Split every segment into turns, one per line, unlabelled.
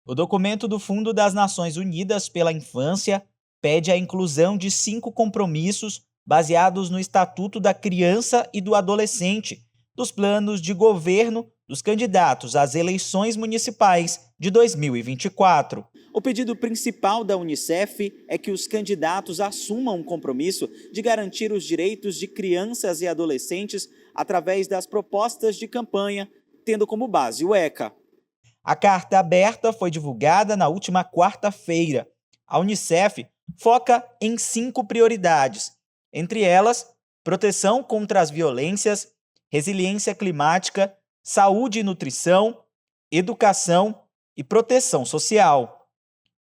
O documento do Fundo das Nações Unidas pela Infância pede a inclusão de 5 compromissos baseados no Estatuto da Criança e do Adolescente, dos planos de governo dos candidatos às eleições municipais de 2024. O pedido principal da Unicef é que os candidatos assumam o compromisso de garantir os direitos de crianças e adolescentes através das propostas de campanha, tendo como base o ECA. A carta aberta foi divulgada na última quarta-feira. A Unicef foca em 5 prioridades, entre elas, proteção contra as violências, resiliência climática, saúde e nutrição, educação e proteção social.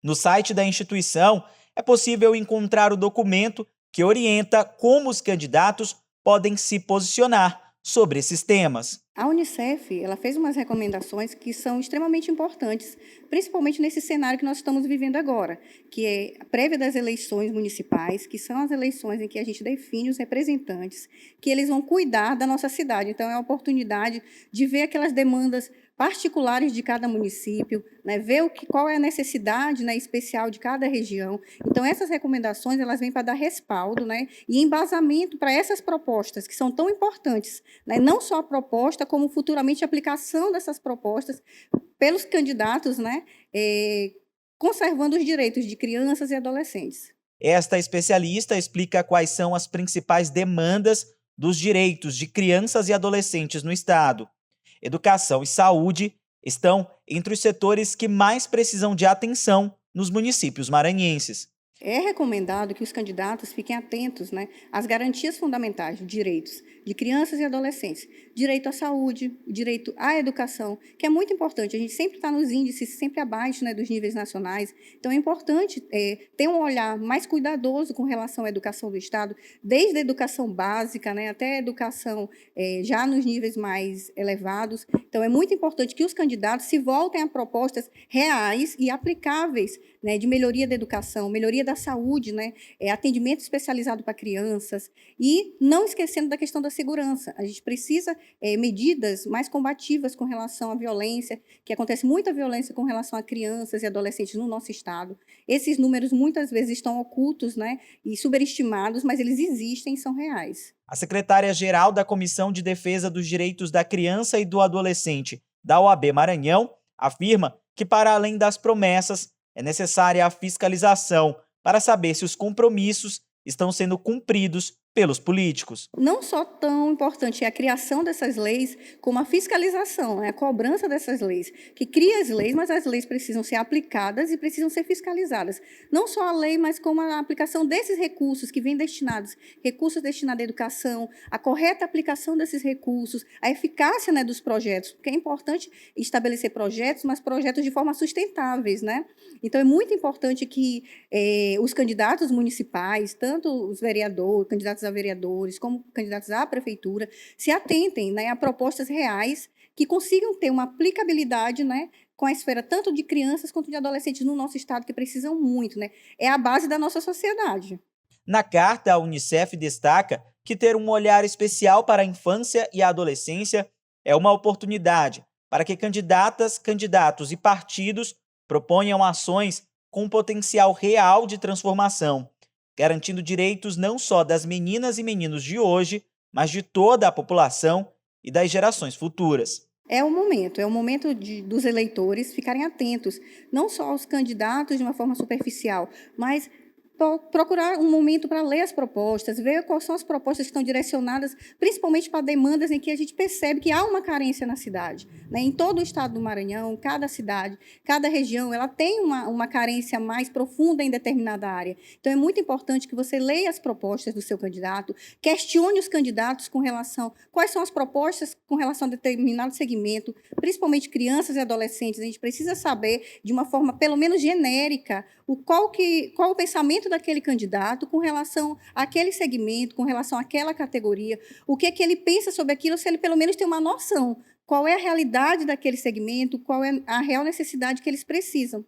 No site da instituição é possível encontrar o documento que orienta como os candidatos podem se posicionar sobre esses temas.
A Unicef, ela fez umas recomendações que são extremamente importantes, principalmente nesse cenário que nós estamos vivendo agora, que é a prévia das eleições municipais, que são as eleições em que a gente define os representantes, que eles vão cuidar da nossa cidade. Então, é a oportunidade de ver aquelas demandas particulares de cada município, né, ver qual é a necessidade, né, especial de cada região. Então, essas recomendações elas vêm para dar respaldo, né, e embasamento para essas propostas que são tão importantes, né, não só a proposta, como futuramente a aplicação dessas propostas pelos candidatos, né, conservando os direitos de crianças e adolescentes.
Esta especialista explica quais são as principais demandas dos direitos de crianças e adolescentes no estado. Educação e saúde estão entre os setores que mais precisam de atenção nos municípios maranhenses.
É recomendado que os candidatos fiquem atentos, né, às garantias fundamentais de direitos de crianças e adolescentes. Direito à saúde, direito à educação, que é muito importante. A gente sempre está nos índices, sempre abaixo, né, dos níveis nacionais. Então, é importante ter um olhar mais cuidadoso com relação à educação do Estado, desde a educação básica, né, até a educação já nos níveis mais elevados. Então, é muito importante que os candidatos se voltem a propostas reais e aplicáveis, né, de melhoria da educação, melhoria da saúde, né, atendimento especializado para crianças, e não esquecendo da questão da segurança. A gente precisa medidas mais combativas com relação à violência, que acontece muita violência com relação a crianças e adolescentes no nosso estado. Esses números muitas vezes estão ocultos, né, e superestimados, mas eles existem e são reais.
A secretária-geral da Comissão de Defesa dos Direitos da Criança e do Adolescente da OAB Maranhão afirma que, para além das promessas, é necessária a fiscalização para saber se os compromissos estão sendo cumpridos pelos políticos.
Não só tão importante é a criação dessas leis, como a fiscalização, né, a cobrança dessas leis, que cria as leis, mas as leis precisam ser aplicadas e precisam ser fiscalizadas. Não só a lei, mas como a aplicação desses recursos que vêm destinados, recursos destinados à educação, a correta aplicação desses recursos, a eficácia, né, dos projetos, porque é importante estabelecer projetos, mas projetos de forma sustentáveis, né? Então, é muito importante que os candidatos municipais, tanto os vereadores, candidatos a vereadores, como candidatos à prefeitura, se atentem, né, a propostas reais que consigam ter uma aplicabilidade, né, com a esfera tanto de crianças quanto de adolescentes no nosso estado, que precisam muito, né? É a base da nossa sociedade.
Na carta, a Unicef destaca que ter um olhar especial para a infância e a adolescência é uma oportunidade para que candidatas, candidatos e partidos proponham ações com potencial real de transformação, garantindo direitos não só das meninas e meninos de hoje, mas de toda a população e das gerações futuras.
É o momento dos eleitores ficarem atentos, não só aos candidatos de uma forma superficial, mas procurar um momento para ler as propostas, ver quais são as propostas que estão direcionadas principalmente para demandas em que a gente percebe que há uma carência na cidade, né? Em todo o estado do Maranhão, cada cidade, cada região, ela tem uma carência mais profunda em determinada área. Então, é muito importante que você leia as propostas do seu candidato, questione os candidatos com relação a quais são as propostas com relação a determinado segmento, principalmente crianças e adolescentes. A gente precisa saber, de uma forma pelo menos genérica, qual o pensamento daquele candidato com relação àquele segmento, com relação àquela categoria, o que é que ele pensa sobre aquilo, se ele pelo menos tem uma noção, qual é a realidade daquele segmento, qual é a real necessidade que eles precisam.